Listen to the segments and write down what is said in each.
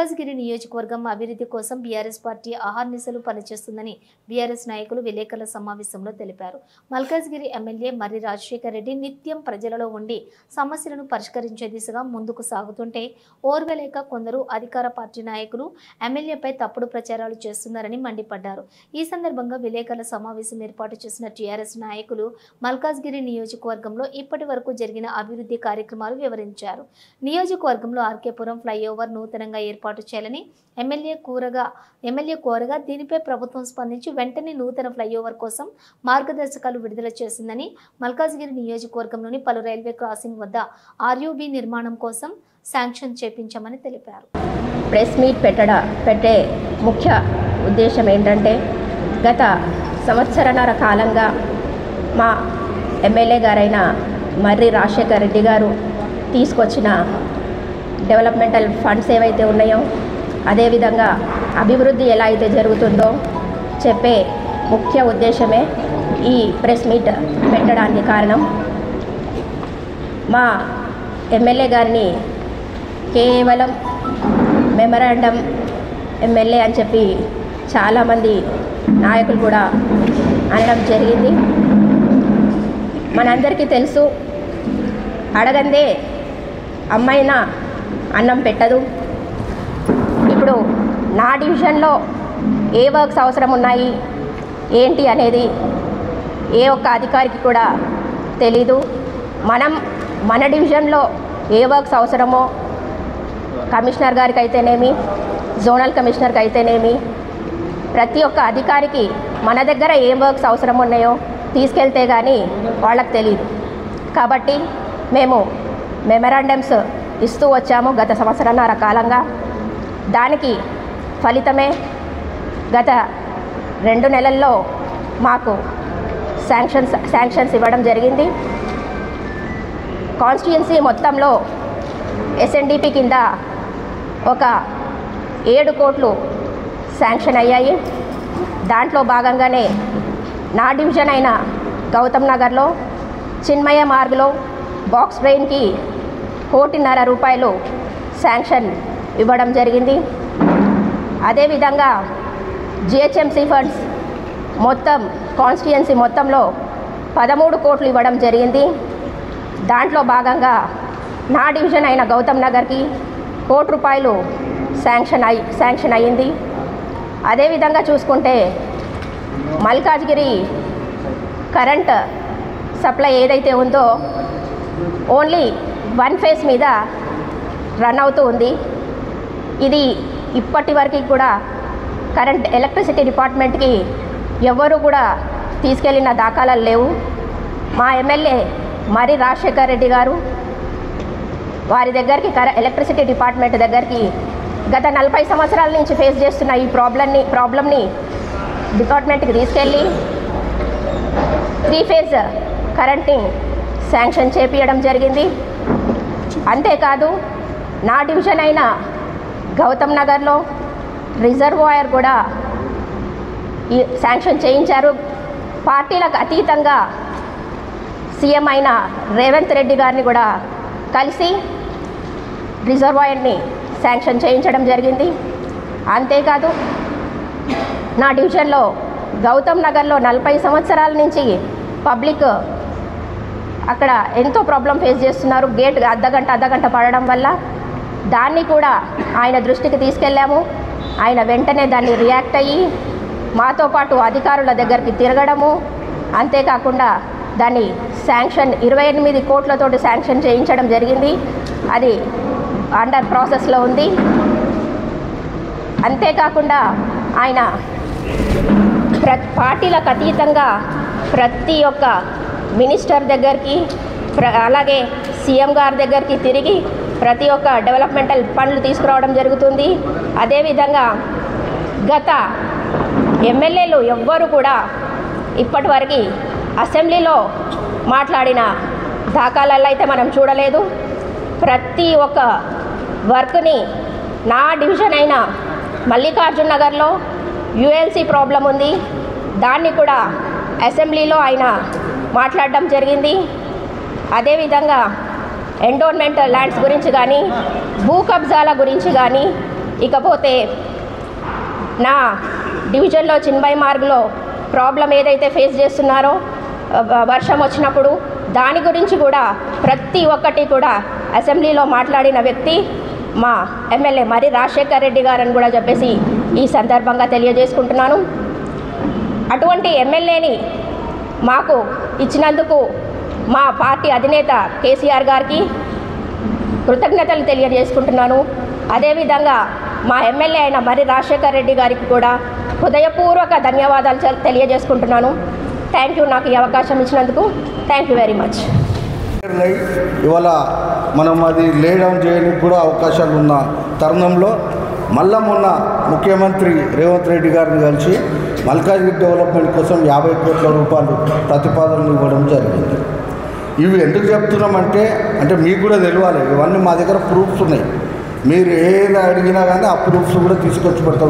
మల్కాజ్గిరి నియోజకవర్గం అభివృద్ధి కోసం బీఆర్ఎస్ పార్టీ అహర్నిశలు పనిచేస్తుందని బీఆర్ఎస్ నాయకులు విలేకరుల సమావేశంలో తెలిపారు. మల్కాజ్గిరి ఎమ్మెల్యే మర్రి రాజశేఖర్ రెడ్డి నిత్యం ప్రజలలో ఉండి సమస్యలను పరిష్కరించే దిశగా ముందుకు సాగుతుంటే ఓర్వలేక కొందరు అధికార పార్టీ నాయకులు ఎమ్మెల్యేపై తప్పుడు ప్రచారాలు చేస్తున్నారని మండిపడ్డారు. ఈ సందర్భంగా విలేకరుల సమావేశం ఏర్పాటు చేసిన టీఆర్ఎస్ నాయకులు మల్కాజ్గిరి నియోజకవర్గంలో ఇప్పటి వరకు జరిగిన అభివృద్ధి కార్యక్రమాలు వివరించారు. నియోజకవర్గంలో ఆర్కేపురం ఫ్లైఓవర్ నూతనంగా ఏర్పాటు చేయాలని ఎమ్మెల్యే కోరగా దీనిపై ప్రభుత్వం స్పందించి వెంటనే నూతన ఫ్లైఓవర్ కోసం మార్గదర్శకాలు విడుదల చేసిందని, మల్కాజ్గిరి నియోజకవర్గంలోని పలు రైల్వే క్రాసింగ్ వద్ద ఆర్యూబీ నిర్మాణం కోసం శాంక్షన్ చేపించామని తెలిపారు. ప్రెస్ మీట్ పెట్టే ముఖ్య ఉద్దేశం ఏంటంటే, గత సంవత్సరన్నర కాలంగా మా ఎమ్మెల్యే గారైన మర్రి రాజశేఖర్ రెడ్డి గారు తీసుకొచ్చిన డెవలప్మెంటల్ ఫండ్స్ ఏవైతే ఉన్నాయో, అదేవిధంగా అభివృద్ధి ఎలా అయితే జరుగుతుందో చెప్పే ముఖ్య ఉద్దేశమే ఈ ప్రెస్ మీట్ పెట్టడానికి కారణం. మా ఎమ్మెల్యే గారిని కేవలం మెమరాండం ఎమ్మెల్యే అని చెప్పి చాలామంది నాయకులు కూడా అనడం జరిగింది. మనందరికీ తెలుసు, అడగందే అమ్మాయినా అన్నం పెట్టదు. ఇప్పుడు నా డివిజన్లో ఏ వర్క్స్ అవసరం ఉన్నాయి ఏంటి అనేది ఏ ఒక్క అధికారికి కూడా తెలీదు. మన డివిజన్లో ఏ వర్క్స్ అవసరమో కమిషనర్ గారికి అయితేనేమి, జోనల్ కమిషనర్కి అయితేనేమి, ప్రతి ఒక్క అధికారికి మన దగ్గర ఏ వర్క్స్ అవసరం ఉన్నాయో తీసుకెళ్తే కానీ వాళ్ళకి తెలియదు. కాబట్టి మేము మెమరాండమ్స్ ఇస్తూ వచ్చాము గత సంవత్సరన్నర కాలంగా. దానికి ఫలితమే గత 2 నెలల్లో మాకు శాంక్షన్స్ ఇవ్వడం జరిగింది. కాన్స్టిట్యుయెన్సీ మొత్తంలో ఎస్ఎన్డిపి కింద ఒక 7 కోట్లు శాంక్షన్ అయ్యాయి. దాంట్లో భాగంగానే నా డివిజన్ అయిన గౌతమ్ నగర్లో చిన్మయ మార్గ్లో బాక్స్ డ్రైన్కి 1.5 కోటి రూపాయలు శాంక్షన్ ఇవ్వడం జరిగింది. అదేవిధంగా జిహెచ్ఎంసీ ఫండ్స్ మొత్తం కాన్స్టిట్యుయెన్సీ మొత్తంలో 13 కోట్లు ఇవ్వడం జరిగింది. దాంట్లో భాగంగా నా డివిజన్ అయిన గౌతమ్ నగర్కి 1 కోటి రూపాయలు శాంక్షన్ అయ్యింది. అదేవిధంగా చూసుకుంటే మల్కాజ్గిరి కరెంట్ సప్లై ఏదైతే ఉందో ఓన్లీ 1 ఫేజ్ మీద రన్ అవుతూ ఉంది. ఇది ఇప్పటి వరకు కూడా ఎలక్ట్రిసిటీ డిపార్ట్మెంట్కి ఎవరు కూడా తీసుకెళ్ళిన దాఖలాలు లేవు. మా ఎమ్మెల్యే మర్రి రాజశేఖర్ రెడ్డి గారు వారి దగ్గరికి ఎలక్ట్రిసిటీ డిపార్ట్మెంట్ దగ్గరికి గత 40 సంవత్సరాల నుంచి ఫేస్ చేస్తున్న ఈ ప్రాబ్లమ్ని డిపార్ట్మెంట్కి తీసుకెళ్ళి 3 ఫేజ్ కరెంట్ని శాంక్షన్ చేపించడం జరిగింది. అంతేకాదు నా డివిజన్ అయిన గౌతమ్ నగర్లో రిజర్వాయర్ కూడా శాంక్షన్ చేయించారు. పార్టీలకు అతీతంగా సీఎం అయిన రేవంత్ రెడ్డి గారిని కూడా కలిసి రిజర్వాయర్ని శాంక్షన్ చేయించడం జరిగింది. అంతేకాదు నా డివిజన్లో గౌతమ్ నగర్లో 40 సంవత్సరాల నుంచి పబ్లిక్ అక్కడ ఎంతో ప్రాబ్లం ఫేస్ చేస్తున్నారు. గేట్ అర్ధగంట పడడం వల్ల దాన్ని కూడా ఆయన దృష్టికి తీసుకెళ్ళాము. ఆయన వెంటనే దాన్ని రియాక్ట్ అయ్యి మాతో పాటు అధికారుల దగ్గరికి తిరగడము, అంతేకాకుండా దాన్ని శాంక్షన్ 28 కోట్లతోటి శాంక్షన్ చేయించడం జరిగింది. అది అండర్ ప్రాసెస్లో ఉంది. అంతేకాకుండా ఆయన పార్టీలకు అతీతంగా ప్రతి ఒక్క మినిస్టర్ దగ్గరికి, అలాగే సీఎం గారి దగ్గరికి తిరిగి ప్రతి ఒక్క డెవలప్మెంటల్ ఫండ్లు తీసుకురావడం జరుగుతుంది. అదేవిధంగా గత ఎమ్మెల్యేలు ఎవ్వరు కూడా ఇప్పటివరకు అసెంబ్లీలో మాట్లాడిన దాఖలాలు అయితే మనం చూడలేదు. ప్రతి ఒక్క వర్క్ని నా డివిజన్ అయిన మల్లికార్జున్ నగర్లో యుఎల్సి ప్రాబ్లం ఉంది, దాన్ని కూడా అసెంబ్లీలో ఆయన మాట్లాడడం జరిగింది. అదేవిధంగా ఎండోన్మెంట్ ల్యాండ్స్ గురించి కానీ, భూ కబ్జాల గురించి కానీ ఇకపోతే నా డివిజన్లో చిన్మయ్ మార్గ్లో ప్రాబ్లం ఏదైతే ఫేస్ చేస్తున్నారో వర్షం వచ్చినప్పుడు దాని గురించి కూడా ప్రతి ఒక్కటి కూడా అసెంబ్లీలో మాట్లాడిన వ్యక్తి మా ఎమ్మెల్యే మర్రి రాజశేఖర్ రెడ్డి గారని కూడా చెప్పేసి ఈ సందర్భంగా తెలియజేసుకుంటున్నాను. అటువంటి ఎమ్మెల్యేని మాకు ఇచ్చినందుకు మా పార్టీ అధినేత కేసీఆర్ గారికి కృతజ్ఞతలు తెలియజేసుకుంటున్నాను. అదేవిధంగా మా ఎమ్మెల్యే అయిన మర్రి రాజశేఖర్ రెడ్డి గారికి కూడా హృదయపూర్వక ధన్యవాదాలు తెలియజేసుకుంటున్నాను. థ్యాంక్ యూ, నాకు ఈ అవకాశం ఇచ్చినందుకు. Thank you very much. ఇవాళ మనం అది లేడౌన్ చేయడానికి కూడా అవకాశాలు ఉన్న తరుణంలో మళ్ళా మొన్న ముఖ్యమంత్రి రేవంత్ రెడ్డి గారిని కలిసి మల్కాజ్గిరి డెవలప్మెంట్ కోసం 50 కోట్ల రూపాయలు ప్రతిపాదనలు ఇవ్వడం జరిగింది. ఇవి ఎందుకు చెప్తున్నామంటే మీకు కూడా తెలియాలి, ఇవన్నీ మా దగ్గర ప్రూఫ్స్ ఉన్నాయి. మీరు ఏది అడిగినా కానీ ఆ ప్రూఫ్స్ కూడా తీసుకొచ్చి పెడతాం.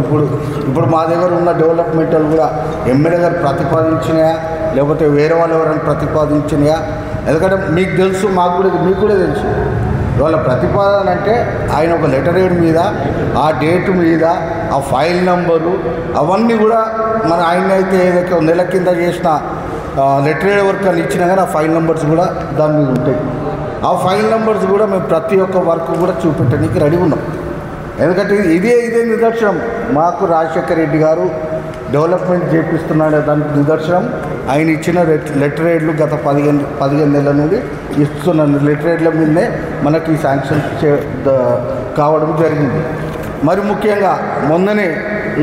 ఇప్పుడు మా దగ్గర ఉన్న డెవలప్మెంట్లు కూడా ఎమ్మెల్యే గారు ప్రతిపాదించినాయా లేకపోతే వేరే వాళ్ళు ఎవరైనా ప్రతిపాదించినాయా? ఎందుకంటే మీకు తెలుసు, మీకు కూడా తెలుసు. ఇవాళ ప్రతిపాదన అంటే ఆయన ఒక లెటర్ హెడ్ మీద, ఆ డేట్ మీద, ఆ ఫైల్ నంబరు అవన్నీ కూడా మన ఆయన అయితే ఏదైతే నెల కింద చేసిన లెటర్ హెడ్ వర్క్ అని ఇచ్చినా కానీ ఆ ఫైల్ నెంబర్స్ కూడా దాని మీద ఉంటాయి. ఆ ఫైల్ నెంబర్స్ కూడా మేము ప్రతి ఒక్క వర్క్ కూడా చూపెట్టడానికి రెడీ ఉన్నాం. ఎందుకంటే ఇదే నిదర్శనం. మాకు రాజశేఖర్ రెడ్డి గారు డెవలప్మెంట్ చేపిస్తున్నాడే దానికి నిదర్శనం ఆయన ఇచ్చిన లెటర్ హెడ్లు గత 15 నెలల నుండి ఇస్తున్న లెటర్ హెడ్ల మీదనే మనకి శాంక్షన్ కావడం జరిగింది. మరి ముఖ్యంగా మొన్ననే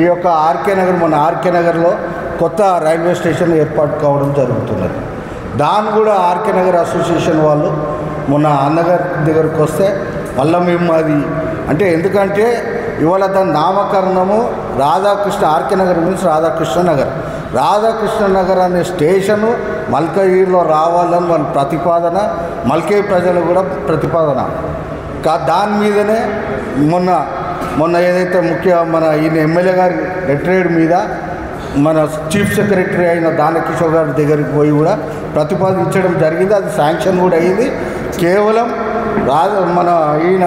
ఈ యొక్క ఆర్కే నగర్లో కొత్త రైల్వే స్టేషన్ ఏర్పాటు కావడం జరుగుతున్నది. దాన్ని కూడా ఆర్కే నగర్ అసోసియేషన్ వాళ్ళు మొన్న అన్నగారి దగ్గరకు వస్తే మళ్ళీ మేము అది ఎందుకంటే ఇవాళ దాని నామకరణము రాధాకృష్ణ, ఆర్కే నగర్ మీన్స్ రాధాకృష్ణ నగర్ అనే స్టేషను మల్కాజ్గిరిలో రావాలని వాళ్ళ ప్రతిపాదన, మల్కాజ్గిరి ప్రజలు కూడా ప్రతిపాదన. దాని మీదనే మొన్న ఏదైతే మన ఈయన ఎమ్మెల్యే గారి లెటర్ హెడ్ మీద మన చీఫ్ సెక్రటరీ అయిన దానకిషోర్ గారి దగ్గరికి పోయి కూడా ప్రతిపాదించడం జరిగింది. అది శాంక్షన్ కూడా అయింది. కేవలం మన ఈయన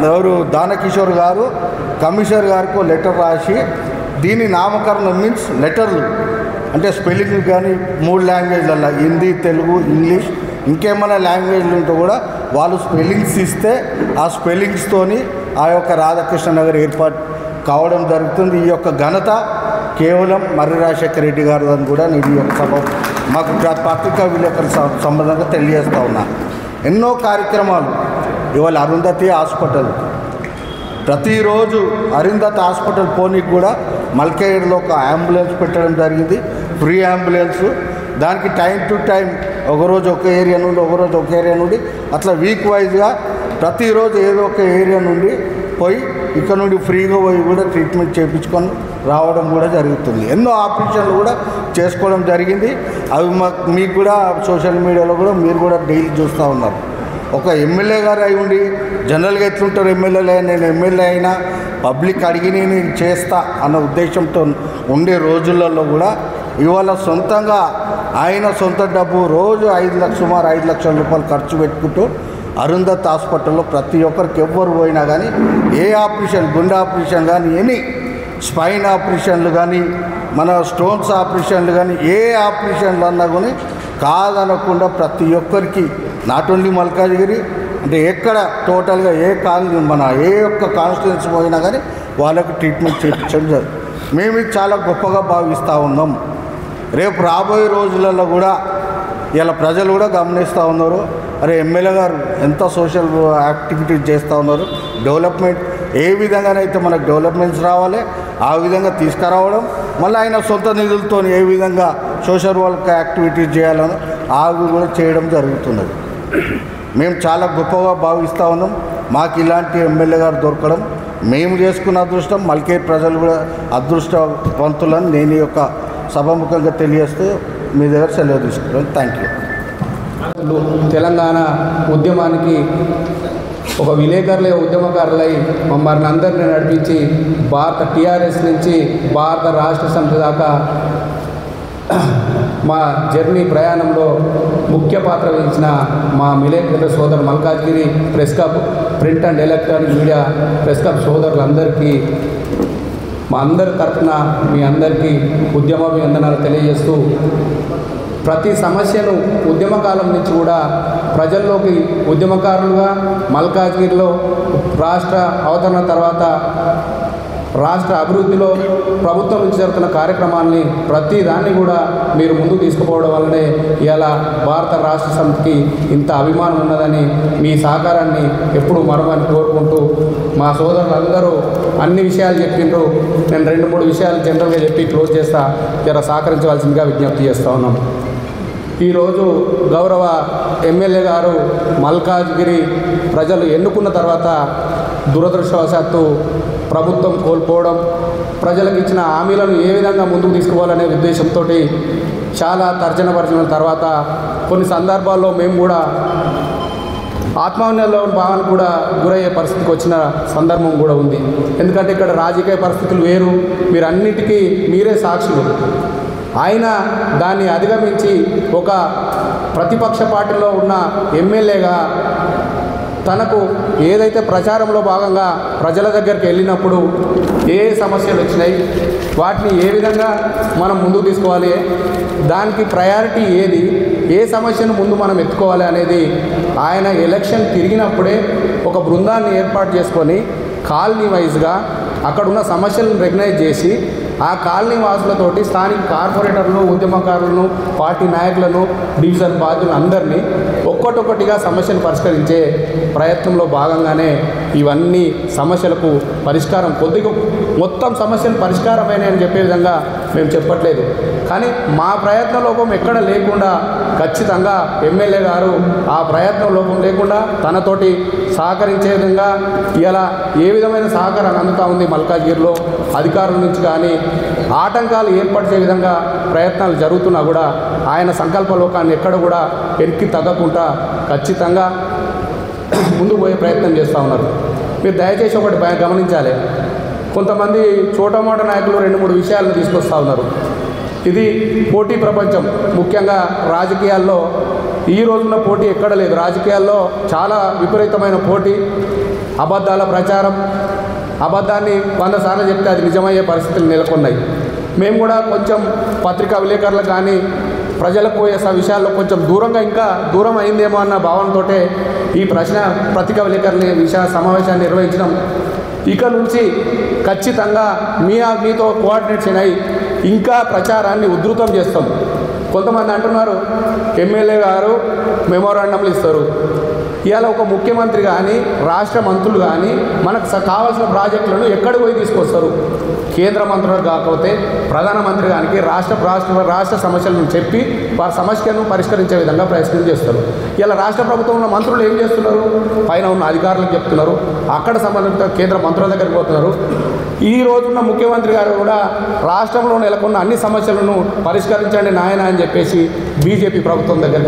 ఎవరు దానకిషోర్ గారు కమిషనర్ గారికి లెటర్ రాసి దీని నామకరణం మీన్స్ లెటర్లు స్పెల్లింగ్ కానీ 3 లాంగ్వేజ్లలో హిందీ, తెలుగు, ఇంగ్లీష్ ఇంకేమైనా లాంగ్వేజ్లు ఉంటే కూడా వాళ్ళు స్పెల్లింగ్స్ ఇస్తే ఆ స్పెల్లింగ్స్తోని ఆ యొక్క రాధాకృష్ణ నగర్ ఏర్పాటు కావడం జరుగుతుంది. ఈ యొక్క ఘనత కేవలం మర్రి రాజశేఖర్ రెడ్డి గారు అని కూడా నేను ఈ యొక్క సభ మాకు పత్రికా విలేకరుల సంబంధంగా తెలియజేస్తూ ఉన్నా. ఎన్నో కార్యక్రమాలు ఇవాళ అరుంధతి హాస్పిటల్, ప్రతిరోజు అరుంధతి హాస్పిటల్ పోనీకి కూడా మల్కాజ్గిరిలో ఒక అంబులెన్స్ పెట్టడం జరిగింది, ఫ్రీ అంబులెన్స్. దానికి టైం టు టైం ఒకరోజు ఒక ఏరియా నుండి అట్లా వీక్ వైజ్గా ప్రతిరోజు ఏదో ఒక ఏరియా నుండి పోయి ఇక్కడ నుండి ఫ్రీగా పోయి కూడా ట్రీట్మెంట్ చేయించుకొని రావడం కూడా జరుగుతుంది. ఎన్నో ఆపరేషన్లు కూడా చేసుకోవడం జరిగింది. అవి మీకు కూడా సోషల్ మీడియాలో కూడా మీరు కూడా డైలీ చూస్తూ ఉన్నారు. ఒక ఎమ్మెల్యే గారు అయి ఉండి జనరల్గా ఎట్లుంటారు ఎమ్మెల్యేలు, నేను ఎమ్మెల్యే అయినా పబ్లిక్ అడిగి నేను చేస్తా అన్న ఉద్దేశంతో ఉండే రోజులలో కూడా ఇవాళ సొంతంగా ఆయన సొంత డబ్బు రోజు సుమారు 5 లక్షల రూపాయలు ఖర్చు పెట్టుకుంటూ అరుంధతి హాస్పిటల్లో ప్రతి ఒక్కరికి ఎవ్వరు పోయినా కానీ ఏ ఆపరేషన్, గుండె ఆపరేషన్ కానీ, ఎనీ స్పైన్ ఆపరేషన్లు కానీ, మన స్టోన్స్ ఆపరేషన్లు కానీ, ఏ ఆపరేషన్లు అన్నా కానీ కాదనకుండా ప్రతి ఒక్కరికి నాట్ ఓన్లీ మల్కాజ్గిరి ఎక్కడ టోటల్గా ఏ ఒక్క కాన్స్టిట్యున్సీ పోయినా కానీ వాళ్ళకు ట్రీట్మెంట్ చేయించడం జరుగుతుంది. మేము ఇది చాలా గొప్పగా భావిస్తూ ఉన్నాం. రేపు రాబోయే రోజులలో కూడా ఇలా ప్రజలు కూడా గమనిస్తూ ఉన్నారు. అరే ఎమ్మెల్యే గారు ఎంత సోషల్ యాక్టివిటీస్ చేస్తూ ఉన్నారు, డెవలప్మెంట్ ఏ విధంగానైతే మనకు డెవలప్మెంట్స్ రావాలి ఆ విధంగా తీసుకురావడం, మళ్ళీ ఆయన సొంత నిధులతో ఏ విధంగా సోషల్ వర్క్ యాక్టివిటీస్ చేయాలని అవి కూడా చేయడం జరుగుతున్నది. మేము చాలా గొప్పగా భావిస్తూ ఉన్నాం. మాకు ఇలాంటి ఎమ్మెల్యే గారు దొరకడం మేము చేసుకున్న అదృష్టం, మల్కాజ్గిరి ప్రజలు కూడా అదృష్టవంతులని నేను ఈ యొక్క సభాముఖంగా తెలియజేస్తూ మీ దగ్గర సెలవు తీసుకుంటాను. Thank you. తెలంగాణ ఉద్యమానికి ఒక ఉద్యమకారులై మమ్మల్ని అందరినీ నడిపించి భారత టీఆర్ఎస్ నుంచి భారత రాష్ట్ర సమితి దాకా మా జర్నీ ప్రయాణంలో ముఖ్య పాత్ర వహించిన మా విలేకరుల సోదరు Malkajgiri press club print and electronic media press club సోదరులందరికీ మా అందరి తరఫున మీ అందరికీ ఉద్యమాభివందనాలు తెలియజేస్తూ ప్రతి సమస్యను ఉద్యమకాలం నుంచి కూడా ప్రజల్లోకి ఉద్యమకారులుగా మల్కాజ్గిరిలో రాష్ట్ర అవతరణ తర్వాత రాష్ట్ర అభివృద్ధిలో ప్రభుత్వం నుంచి జరుగుతున్న కార్యక్రమాన్ని ప్రతి దాన్ని కూడా మీరు ముందుకు తీసుకుపోవడం వల్లనే ఇవాళ భారత రాష్ట్ర సమితికి ఇంత అభిమానం ఉన్నదని మీ సహకారాన్ని ఎప్పుడూ మరొకని కోరుకుంటూ మా సోదరులందరూ అన్ని విషయాలు చెప్పిండ్రు. నేను 2-3 విషయాలు జనరల్గా చెప్పి క్లోజ్ చేస్తా, జర సహకరించవలసిందిగా విజ్ఞప్తి చేస్తూ ఉన్నాం. ఈరోజు గౌరవ ఎమ్మెల్యే గారు మల్కాజ్గిరి ప్రజలు ఎన్నుకున్న తర్వాత దురదృష్టవశాత్తు ప్రభుత్వం కోల్పోవడం, ప్రజలకు ఇచ్చిన హామీలను ఏ విధంగా ముందుకు తీసుకుపోవాలనే ఉద్దేశంతో చాలా తర్జన తర్వాత కొన్ని సందర్భాల్లో మేము కూడా ఆత్మహత్యలో భావానికి కూడా గురయ్యే పరిస్థితికి వచ్చిన సందర్భం కూడా ఉంది. ఎందుకంటే ఇక్కడ రాజకీయ పరిస్థితులు వేరు, మీరు అన్నిటికీ మీరే సాక్షులు. ఆయన దాన్ని అధిగమించి ఒక ప్రతిపక్ష పార్టీలో ఉన్న ఎమ్మెల్యేగా తనకు ఏదైతే ప్రచారంలో భాగంగా ప్రజల దగ్గరికి వెళ్ళినప్పుడు ఏ సమస్యలు వచ్చినాయి, వాటిని ఏ విధంగా మనం ముందుకు తీసుకోవాలి, దానికి ప్రయారిటీ ఏది, ఏ సమస్యను ముందు మనం ఎత్తుకోవాలి అనేది ఆయన ఎలక్షన్ తిరిగినప్పుడే ఒక బృందాన్ని ఏర్పాటు చేసుకొని కాలనీ వైజ్గా అక్కడున్న సమస్యలను రెకగ్నైజ్ చేసి ఆ కాలనీ వాసులతోటి స్థానిక కార్పొరేటర్లను, ఉద్యమకారులను, పార్టీ నాయకులను, డివిజన్ బాధ్యులను అందరినీ ఒక్కొక్కటిగా సమస్యను పరిష్కరించే ప్రయత్నంలో భాగంగానే ఇవన్నీ సమస్యలకు పరిష్కారం మొత్తం సమస్యలు పరిష్కారమైన అని చెప్పే విధంగా మేము చెప్పట్లేదు. కానీ మా ప్రయత్న లోపం ఎక్కడ లేకుండా ఖచ్చితంగా ఎమ్మెల్యే గారు ఆ ప్రయత్న లోపం లేకుండా తనతోటి సహకరించే విధంగా ఇలా ఏ విధమైన సహకారం అందుతూ ఉంది. మల్కాజ్గిరిలో అధికారుల నుంచి కానీ ఆటంకాలు ఏర్పరిచే విధంగా ప్రయత్నాలు జరుగుతున్నా కూడా ఆయన సంకల్ప లోకాన్ని ఎక్కడ కూడా వెనక్కి తగ్గకుండా ఖచ్చితంగా ముందుకు పోయే ప్రయత్నం చేస్తూ ఉన్నారు. మీరు దయచేసి ఒకటి గమనించాలి, కొంతమంది చోటమోట నాయకులు 2-3 విషయాలను తీసుకొస్తూ ఉన్నారు. ఇది పోటీ ప్రపంచం. ముఖ్యంగా రాజకీయాల్లో ఈ రోజున పోటీ ఎక్కడ లేదు. రాజకీయాల్లో చాలా విపరీతమైన పోటీ, అబద్ధాల ప్రచారం, అబద్ధాన్ని 100 సార్లు చెప్తే అది నిజమయ్యే పరిస్థితులు నెలకొన్నాయి. మేము కూడా కొంచెం పత్రికా విలేకరులు కానీ ప్రజలకు పోయే విషయాల్లో కొంచెం ఇంకా దూరం అయిందేమో అన్న భావనతో ఈ పత్రికా విలేకరుల సమావేశాన్ని నిర్వహించడం. ఇక నుంచి ఖచ్చితంగా మీతో కోఆర్డినేషన్ అయ్యి ఇంకా ప్రచారాన్ని ఉధృతం చేస్తాం. కొంతమంది అంటున్నారు ఎమ్మెల్యే గారు మెమోరాండంలు ఇస్తారు. ఇవాళ ఒక ముఖ్యమంత్రి కానీ రాష్ట్ర మంత్రులు కానీ మనకు కావాల్సిన ప్రాజెక్టులను ఎక్కడికి పోయి తీసుకొస్తారు? కేంద్ర మంత్రులకు కాకపోతే ప్రధానమంత్రి గారికి రాష్ట్ర సమస్యలను చెప్పి వారి సమస్యను పరిష్కరించే విధంగా ప్రయత్నం చేస్తారు. ఇలా రాష్ట్ర ప్రభుత్వంలో మంత్రులు ఏం చేస్తున్నారు? పైన ఉన్న అధికారులకు చెప్తున్నారు, అక్కడ సంబంధిత కేంద్ర మంత్రుల దగ్గరికి పోతున్నారు. ఈ రోజున్న ముఖ్యమంత్రి గారు కూడా రాష్ట్రంలో నెలకొన్న అన్ని సమస్యలను పరిష్కరించండి నాయన అని చెప్పేసి బీజేపీ ప్రభుత్వం దగ్గర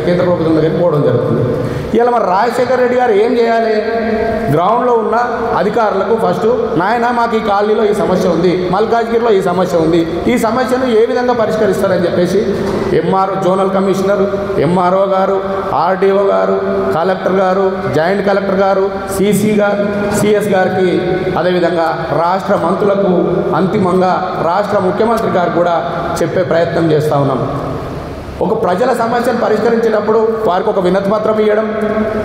కేంద్ర ప్రభుత్వం దగ్గరికి పోవడం జరుగుతుంది. ఇలా మరి రాజశేఖర రెడ్డి గారు ఏం చేయాలి? గ్రౌండ్లో ఉన్న అధికారులకు ఫస్ట్ నాయన మాకు ఈ కాలనీలో ఈ సమస్య ఉంది, మల్కాజ్గిరిలో ఈ సమస్య ఉంది, ఈ సమస్యను ఏ విధంగా పరిష్కరిస్తారని చెప్పేసి జోనల్ కమిషనర్, ఎంఆర్ఓ గారు, ఆర్డీఓ గారు, కలెక్టర్ గారు, జాయింట్ కలెక్టర్ గారు, సిఎస్ గారికి, అదేవిధంగా రాష్ట్ర మంత్రులకు, అంతిమంగా రాష్ట్ర ముఖ్యమంత్రి గారు కూడా చెప్పే ప్రయత్నం చేస్తూ ఉన్నాం. ఒక ప్రజల సమస్యను పరిష్కరించేటప్పుడు వారికి ఒక వినతి పత్రం ఇవ్వడం,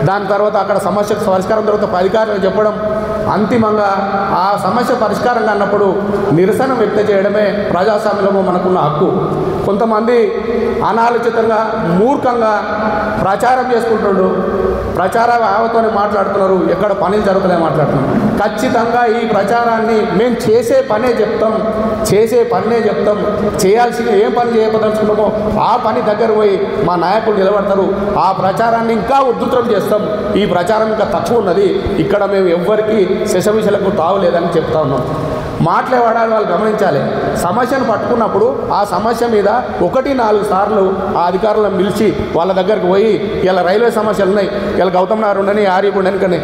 దాని తర్వాత అక్కడ సమస్యకు పరిష్కారం తర్వాత అధికారులకు చెప్పడం, అంతిమంగా ఆ సమస్య పరిష్కారంగా అన్నప్పుడు నిరసన వ్యక్తం చేయడమే ప్రజాస్వామ్యంలో మనకున్న హక్కు. కొంతమంది అనాలోచితంగా మూర్ఖంగా ప్రచారం చేసుకుంటున్నారు, ప్రచార ఆవతోనే మాట్లాడుతున్నారు, ఎక్కడ పనులు జరుగుతలే మాట్లాడుతున్నారు. ఖచ్చితంగా ఈ ప్రచారాన్ని మేము చేసే పనే చెప్తాం, చేయాల్సిన ఏం పని చేయదలుచుకున్నామో ఆ పని దగ్గర పోయి మా నాయకులు నిలబడతారు. ఆ ప్రచారాన్ని ఇంకా ఉధృతం చేస్తాం. ఈ ప్రచారం ఇంకా తక్కువ ఉన్నది, ఇక్కడ మేము ఎవ్వరికీ శశవిషలకు తావులేదని చెప్తా ఉన్నాం. మాట్లాడాలి, వాళ్ళు గమనించాలి. సమస్యను పట్టుకున్నప్పుడు ఆ సమస్య మీద 1-4 సార్లు ఆ అధికారులను పిలిచి వాళ్ళ దగ్గరకు పోయి, ఇలా రైల్వే సమస్యలు ఉన్నాయి, ఇలా గౌతమ్ నగర్ ఉండని, ఆర్యపు ఉండని, కానీ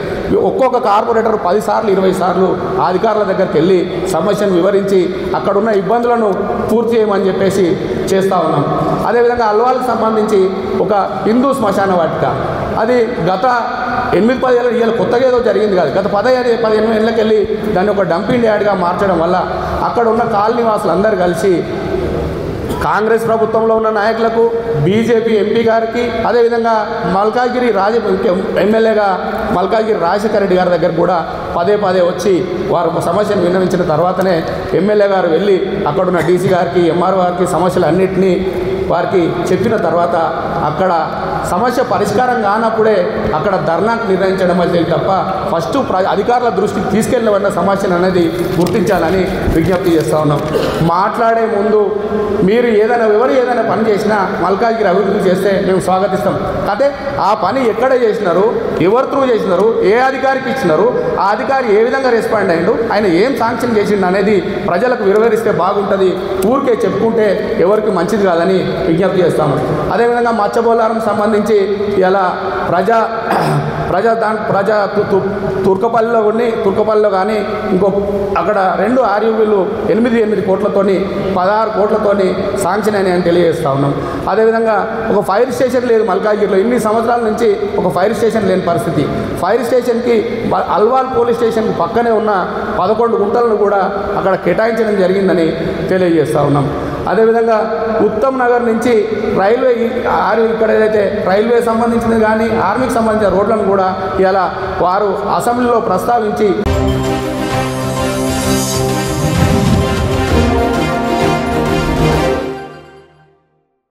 ఒక్కొక్క కార్పొరేటర్ 10 సార్లు 20 సార్లు ఆ అధికారుల దగ్గరికి వెళ్ళి సమస్యను వివరించి అక్కడున్న ఇబ్బందులను పూర్తి చేయమని చెప్పేసి చేస్తూ ఉన్నాం. అదేవిధంగా అల్వాల్కి సంబంధించి ఒక హిందూ శ్మశాన వాటిక, అది గత 8-10 ఏళ్ళు ఇవాళ కొత్తగా ఏదో జరిగింది కాదు, గత 15 ఏళ్ళకెళ్ళి దాన్ని ఒక డంపింగ్ యార్డ్గా మార్చడం వల్ల అక్కడ ఉన్న కాలనీ వాసులందరూ కలిసి కాంగ్రెస్ ప్రభుత్వంలో ఉన్న నాయకులకు, బీజేపీ ఎంపీ గారికి, అదేవిధంగా మల్కాజ్గిరి ఎమ్మెల్యేగా మల్కాజ్గిరి రాజశేఖర రెడ్డి గారి దగ్గర కూడా పదే వచ్చి వారు సమస్యను విన్నవించిన తర్వాతనే ఎమ్మెల్యే గారు వెళ్ళి అక్కడున్న డీసీ గారికి, ఎంఆర్ఓ గారికి సమస్యలు అన్నింటినీ వారికి చెప్పిన తర్వాత అక్కడ సమస్య పరిష్కారం కానప్పుడే అక్కడ ధర్నాకు నిర్ణయించడం అయితే తప్ప ఫస్ట్ అధికారుల దృష్టికి తీసుకెళ్ళవన్న సమస్యను అనేది గుర్తించాలని విజ్ఞప్తి చేస్తూ ఉన్నాం. మాట్లాడే ముందు మీరు ఎవరు ఏదైనా పని చేసినా మల్కాజ్గిరి అభివృద్ధి చేస్తే మేము స్వాగతిస్తాం. అయితే ఆ పని ఎక్కడ చేసినారు, ఎవరు త్రూ చేసినారు, ఏ అధికారికి ఇచ్చినారు, ఆ అధికారి ఏ విధంగా రెస్పాండ్ అయ్యిండు, ఆయన ఏం శాంక్షన్ చేసిండు అనేది ప్రజలకు వివరిస్తే బాగుంటుంది. ఊరికే చెప్పుకుంటే ఎవరికి మంచిది కాదని విజ్ఞప్తి చేస్తాము. అదేవిధంగా మత్స్యబోలారం సంబంధించి ఇలా తుర్కపల్లిలో కానీ ఇంకో అక్కడ 2 ఆర్యూబీలు 8 కోట్లతోని 16 కోట్లతోని శాంక్షన్ అని తెలియజేస్తూ ఉన్నాం. అదేవిధంగా ఒక ఫైర్ స్టేషన్ లేదు మల్కాజ్గిరిలో, ఇన్ని సంవత్సరాల నుంచి ఒక ఫైర్ స్టేషన్ లేని పరిస్థితి. ఫైర్ స్టేషన్కి అల్వాల్ పోలీస్ స్టేషన్కి పక్కనే ఉన్న 11 గుంటలను కూడా అక్కడ కేటాయించడం జరిగిందని తెలియజేస్తూ ఉన్నాం. అదేవిధంగా ఉత్తమ్ నగర్ నుంచి రైల్వే ఇక్కడ ఏదైతే రైల్వే సంబంధించినది కానీ ఆర్మీకి సంబంధించిన రోడ్లను కూడా ఇలా వారు అసెంబ్లీలో ప్రస్తావించి